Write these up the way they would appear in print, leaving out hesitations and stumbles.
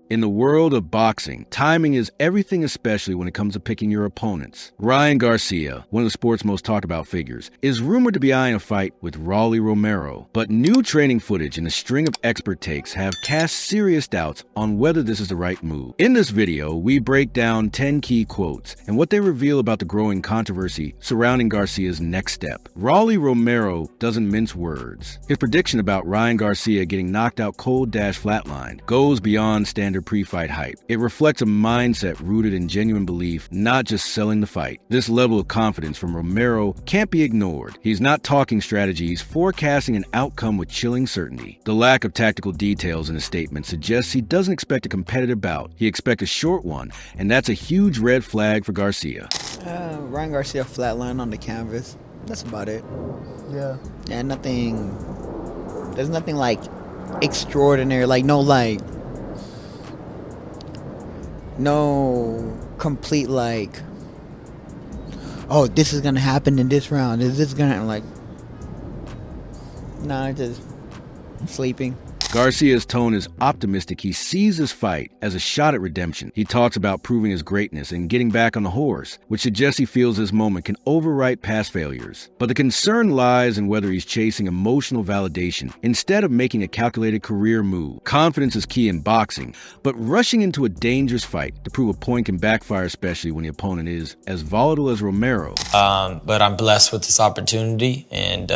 In the world of boxing, timing is everything, especially when it comes to picking your opponents. Ryan Garcia, one of the sport's most talked about figures, is rumored to be eyeing a fight with Romero. But new training footage and a string of expert takes have cast serious doubts on whether this is the right move. In this video, we break down 10 key quotes and what they reveal about the growing controversy surrounding Garcia's next step. Romero doesn't mince words. His prediction about Ryan Garcia getting knocked out cold-flatlined goes beyond standard pre-fight hype. It reflects a mindset rooted in genuine belief, not just selling the fight. This level of confidence from Romero can't be ignored. He's not talking strategy, he's forecasting an outcome with chilling certainty. The lack of tactical details in his statement suggests he doesn't expect a competitive bout. He expects a short one, and that's a huge red flag for Garcia. Ryan Garcia flatline on the canvas. That's about it. Yeah. And there's nothing like extraordinary, no complete oh, this is gonna happen in this round. Is this gonna nah, just sleeping. Garcia's tone is optimistic. He sees this fight as a shot at redemption. He talks about proving his greatness and getting back on the horse, which suggests he feels this moment can overwrite past failures. But the concern lies in whether he's chasing emotional validation instead of making a calculated career move. Confidence is key in boxing, but rushing into a dangerous fight to prove a point can backfire, especially when the opponent is as volatile as Romero. But I'm blessed with this opportunity, and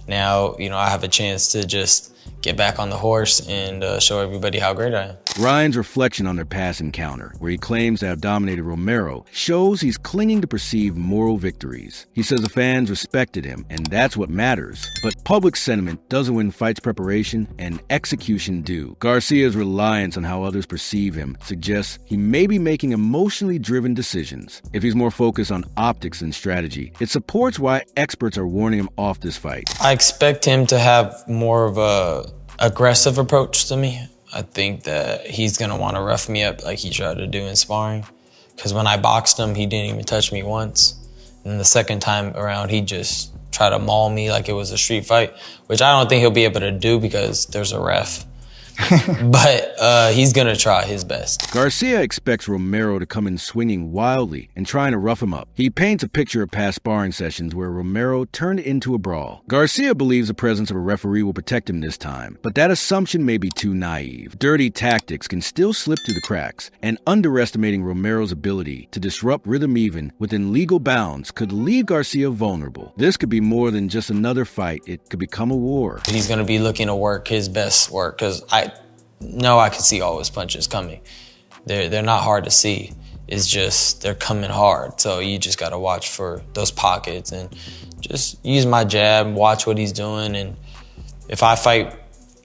now, I have a chance to just get back on the horse and show everybody how great I am. Ryan's reflection on their past encounter, where he claims to have dominated Romero, shows he's clinging to perceived moral victories. He says the fans respected him, and that's what matters. But public sentiment doesn't win fights preparation, and execution do. Garcia's reliance on how others perceive him suggests he may be making emotionally driven decisions. If he's more focused on optics than strategy, it supports why experts are warning him off this fight. I expect him to have more of a aggressive approach to me. I think that he's gonna want to rough me up like he tried to do in sparring. Because when I boxed him, he didn't even touch me once. And the second time around, he just tried to maul me like it was a street fight, which I don't think he'll be able to do because there's a ref. But he's gonna try his best. Garcia expects Romero to come in swinging wildly and trying to rough him up. He paints a picture of past sparring sessions where Romero turned it into a brawl. Garcia believes the presence of a referee will protect him this time, but that assumption may be too naive. Dirty tactics can still slip through the cracks, and underestimating Romero's ability to disrupt rhythm even within legal bounds could leave Garcia vulnerable. This could be more than just another fight. It could become a war. He's gonna be looking to work his best work, because I can see all his punches coming. They're not hard to see. It's just they're coming hard. So you just got to watch for those pockets and just use my jab, watch what he's doing. And if I fight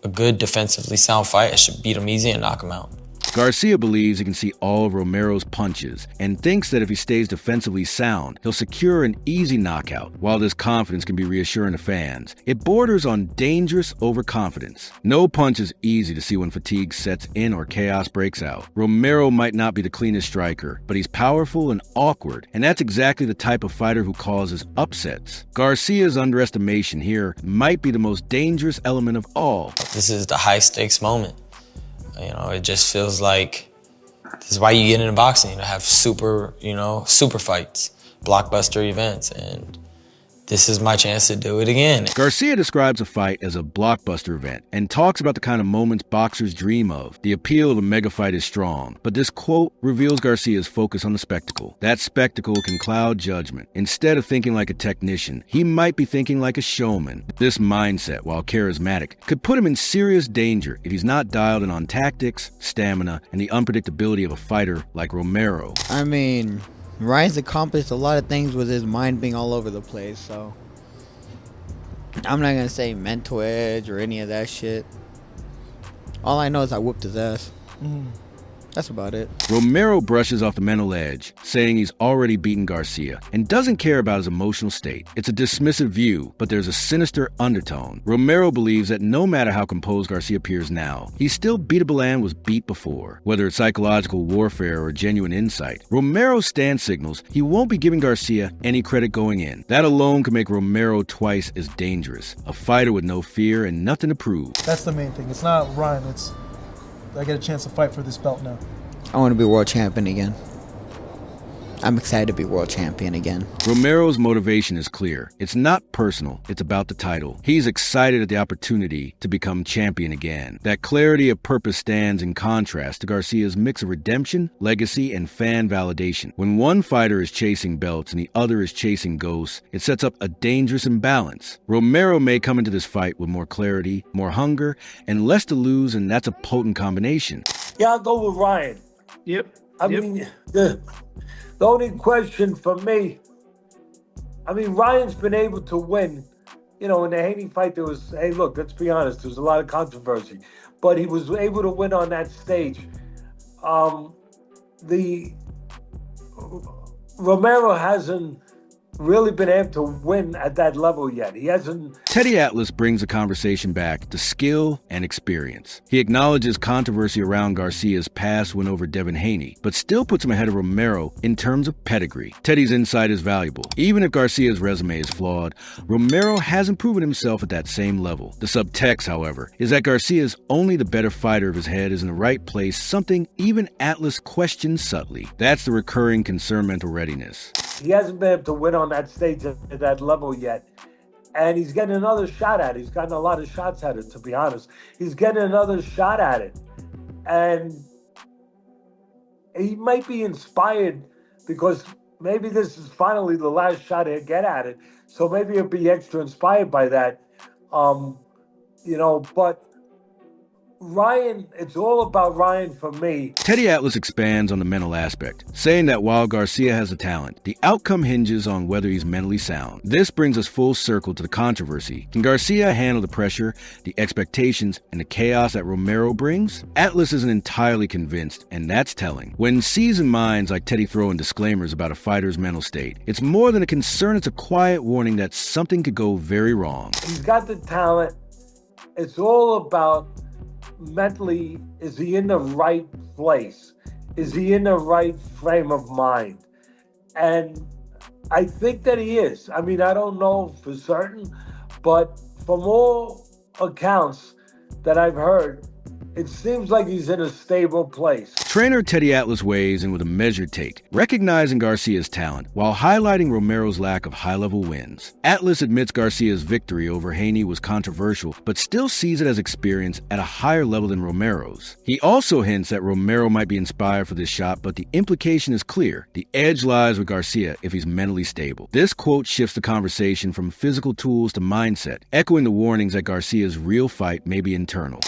a good defensively sound fight, I should beat him easy and knock him out. Garcia believes he can see all of Romero's punches and thinks that if he stays defensively sound, he'll secure an easy knockout. While this confidence can be reassuring to fans, it borders on dangerous overconfidence. No punch is easy to see when fatigue sets in or chaos breaks out. Romero might not be the cleanest striker, but he's powerful and awkward, and that's exactly the type of fighter who causes upsets. Garcia's underestimation here might be the most dangerous element of all. This is the high stakes moment. It just feels like this is why you get into boxing, to have super fights, blockbuster events, and this is my chance to do it again. Garcia describes a fight as a blockbuster event and talks about the kind of moments boxers dream of. The appeal of a mega fight is strong, but this quote reveals Garcia's focus on the spectacle. That spectacle can cloud judgment. Instead of thinking like a technician, he might be thinking like a showman. This mindset, while charismatic, could put him in serious danger if he's not dialed in on tactics, stamina, and the unpredictability of a fighter like Romero. Ryan's accomplished a lot of things with his mind being all over the place, so I'm not gonna say mental edge or any of that shit. All I know is I whooped his ass. That's about it. Romero brushes off the mental edge, saying he's already beaten Garcia and doesn't care about his emotional state. It's a dismissive view, but there's a sinister undertone. Romero believes that no matter how composed Garcia appears now, he's still beatable and was beat before. Whether it's psychological warfare or genuine insight, Romero's stand signals he won't be giving Garcia any credit going in. That alone could make Romero twice as dangerous, a fighter with no fear and nothing to prove. That's the main thing. It's not Ryan, it's I get a chance to fight for this belt now? I want to be world champion again. I'm excited to be world champion again. Romero's motivation is clear. It's not personal, it's about the title. He's excited at the opportunity to become champion again. That clarity of purpose stands in contrast to Garcia's mix of redemption, legacy, and fan validation. When one fighter is chasing belts and the other is chasing ghosts, it sets up a dangerous imbalance. Romero may come into this fight with more clarity, more hunger, and less to lose, and that's a potent combination. Yeah, I'll go with Ryan. Yep. I mean, the only question for me, I mean, Ryan's been able to win. You know, in the Haney fight, there was, hey, look, let's be honest, there was a lot of controversy. But he was able to win on that stage. Romero hasn't really been able to win at that level yet. He hasn't. Teddy Atlas brings the conversation back to skill and experience. He acknowledges controversy around Garcia's past win over Devin Haney, but still puts him ahead of Romero in terms of pedigree. Teddy's insight is valuable. Even if Garcia's resume is flawed, Romero hasn't proven himself at that same level. The subtext, however, is that Garcia's only the better fighter if his head is in the right place, something even Atlas questions subtly. That's the recurring concern mental readiness. He hasn't been able to win on that stage at that level yet. And he's getting another shot at it. He's gotten a lot of shots at it, to be honest. He's getting another shot at it. And he might be inspired because maybe this is finally the last shot he'll get at it. So maybe he'll be extra inspired by that. But Ryan, it's all about Ryan for me. Teddy Atlas expands on the mental aspect, saying that while Garcia has the talent, the outcome hinges on whether he's mentally sound. This brings us full circle to the controversy. Can Garcia handle the pressure, the expectations, and the chaos that Romero brings? Atlas isn't entirely convinced, and that's telling. When seasoned minds like Teddy throw in disclaimers about a fighter's mental state, it's more than a concern, it's a quiet warning that something could go very wrong. He's got the talent. It's all about mentally, is he in the right place? Is he in the right frame of mind? And I think that he is. I mean, I don't know for certain, but from all accounts that I've heard, it seems like he's in a stable place. Trainer Teddy Atlas weighs in with a measured take, recognizing Garcia's talent while highlighting Romero's lack of high-level wins. Atlas admits Garcia's victory over Haney was controversial, but still sees it as experience at a higher level than Romero's. He also hints that Romero might be inspired for this shot, but the implication is clear. The edge lies with Garcia if he's mentally stable. This quote shifts the conversation from physical tools to mindset, echoing the warnings that Garcia's real fight may be internal.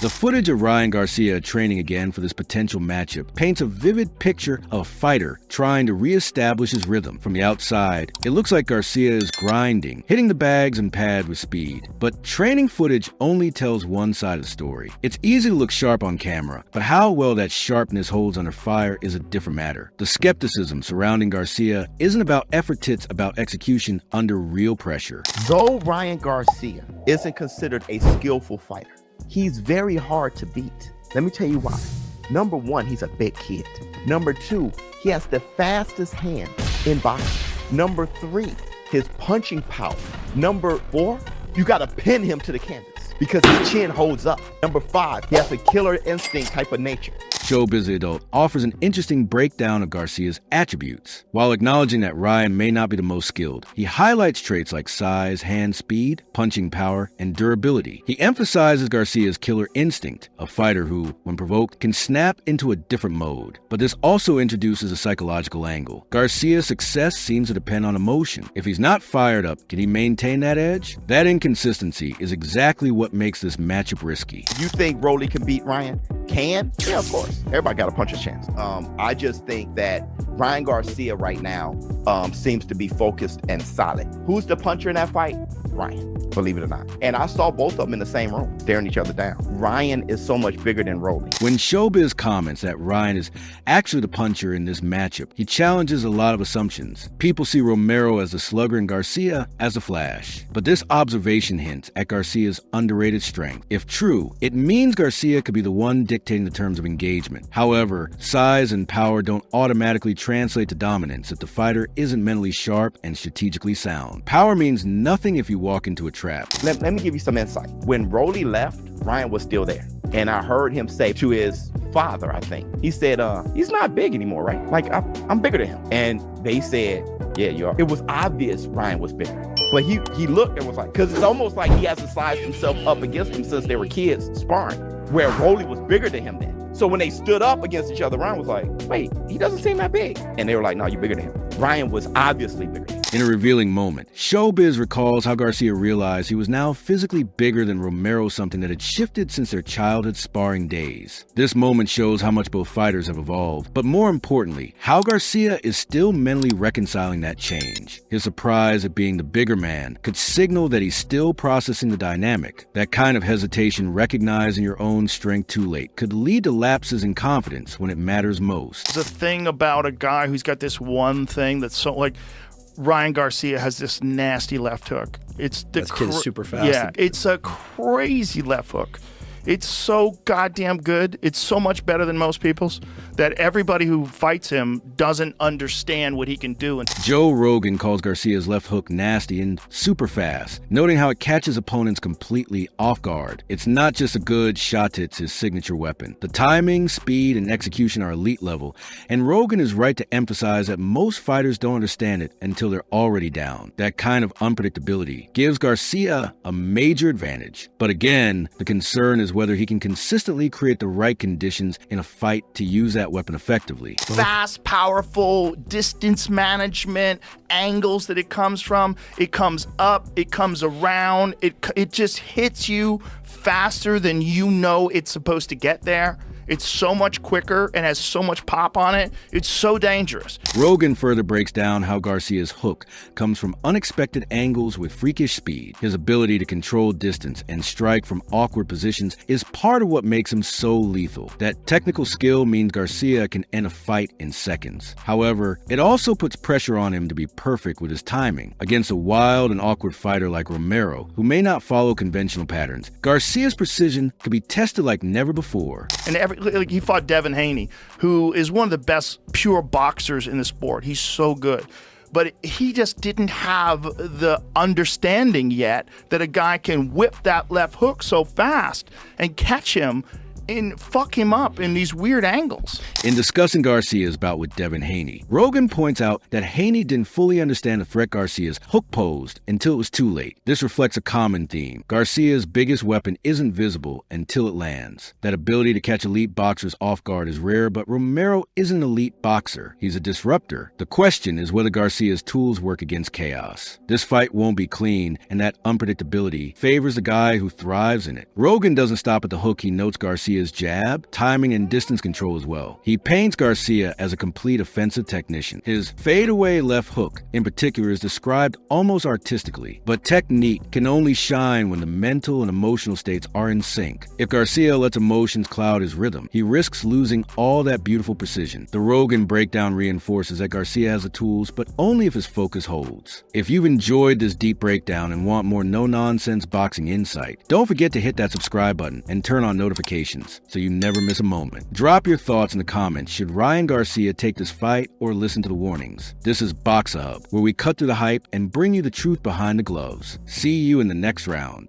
The footage of Ryan Garcia training again for this potential matchup paints a vivid picture of a fighter trying to reestablish his rhythm. From the outside, it looks like Garcia is grinding, hitting the bags and pad with speed. But training footage only tells one side of the story. It's easy to look sharp on camera, but how well that sharpness holds under fire is a different matter. The skepticism surrounding Garcia isn't about effort, it's about execution under real pressure. Though Ryan Garcia isn't considered a skillful fighter, he's very hard to beat. Let me tell you why. Number one, he's a big kid. Number two, he has the fastest hand in boxing. Number three, his punching power. Number four, you got to pin him to the canvas because his chin holds up. Number five, he has a killer instinct type of nature. Showbiz The Adult offers an interesting breakdown of Garcia's attributes. While acknowledging that Ryan may not be the most skilled, he highlights traits like size, hand speed, punching power, and durability. He emphasizes Garcia's killer instinct, a fighter who, when provoked, can snap into a different mode. But this also introduces a psychological angle. Garcia's success seems to depend on emotion. If he's not fired up, can he maintain that edge? That inconsistency is exactly what makes this matchup risky. You think Rolly can beat Ryan? Can? Yeah, of course. Everybody got a puncher's chance. I just think that Ryan Garcia right now seems to be focused and solid. Who's the puncher in that fight? Ryan, believe it or not. And I saw both of them in the same room, staring each other down. Ryan is so much bigger than Rolly. When Showbiz comments that Ryan is actually the puncher in this matchup, he challenges a lot of assumptions. People see Romero as a slugger and Garcia as a flash. But this observation hints at Garcia's underrated strength. If true, it means Garcia could be the one dictating the terms of engagement. However, size and power don't automatically translate to dominance if the fighter isn't mentally sharp and strategically sound. Power means nothing if you walk into a trap. Let me give you some insight. When Rolly left, Ryan was still there. And I heard him say to his father, I think, he said, he's not big anymore, right? Like, I'm bigger than him. And they said, yeah, you are. It was obvious Ryan was bigger. But he looked and was like, because it's almost like he has to size himself up against him since they were kids sparring, where Rolly was bigger than him then. So when they stood up against each other, Ryan was like, wait, he doesn't seem that big. And they were like, no, you're bigger than him. Ryan was obviously bigger than him. In a revealing moment, Showbiz recalls how Garcia realized he was now physically bigger than Romero, something that had shifted since their childhood sparring days. This moment shows how much both fighters have evolved, but more importantly, how Garcia is still mentally reconciling that change. His surprise at being the bigger man could signal that he's still processing the dynamic. That kind of hesitation, recognizing your own strength too late, could lead to lapses in confidence when it matters most. The thing about a guy who's got this one thing that's so, like, Ryan Garcia has this nasty left hook. It's the kid is super fast. Yeah, it's a crazy left hook. It's so goddamn good. It's so much better than most people's that everybody who fights him doesn't understand what he can do. Joe Rogan calls Garcia's left hook nasty and super fast, noting how it catches opponents completely off guard. It's not just a good shot, it's his signature weapon. The timing, speed, and execution are elite level, and Rogan is right to emphasize that most fighters don't understand it until they're already down. That kind of unpredictability gives Garcia a major advantage. But again, the concern is whether he can consistently create the right conditions in a fight to use that weapon effectively. Fast, powerful, distance management, angles that it comes from. It comes up, it comes around, it just hits you faster than you know it's supposed to get there. It's so much quicker and has so much pop on it. It's so dangerous. Rogan further breaks down how Garcia's hook comes from unexpected angles with freakish speed. His ability to control distance and strike from awkward positions is part of what makes him so lethal. That technical skill means Garcia can end a fight in seconds. However, it also puts pressure on him to be perfect with his timing. Against a wild and awkward fighter like Romero, who may not follow conventional patterns, Garcia's precision could be tested like never before. And like he fought Devin Haney, who is one of the best pure boxers in the sport. He's so good. But he just didn't have the understanding yet that a guy can whip that left hook so fast and catch him and fuck him up in these weird angles. In discussing Garcia's bout with Devin Haney, Rogan points out that Haney didn't fully understand the threat Garcia's hook posed until it was too late. This reflects a common theme. Garcia's biggest weapon isn't visible until it lands. That ability to catch elite boxers off guard is rare, but Romero isn't an elite boxer. He's a disruptor. The question is whether Garcia's tools work against chaos. This fight won't be clean, and that unpredictability favors the guy who thrives in it. Rogan doesn't stop at the hook. He notes Garcia's jab, timing, and distance control as well. He paints Garcia as a complete offensive technician. His fadeaway left hook, in particular, is described almost artistically, but technique can only shine when the mental and emotional states are in sync. If Garcia lets emotions cloud his rhythm, he risks losing all that beautiful precision. The Rogan breakdown reinforces that Garcia has the tools, but only if his focus holds. If you've enjoyed this deep breakdown and want more no-nonsense boxing insight, don't forget to hit that subscribe button and turn on notifications so you never miss a moment. Drop your thoughts in the comments. Should Ryan Garcia take this fight or listen to the warnings? This is Box Hub, where we cut through the hype and bring you the truth behind the gloves. See you in the next round.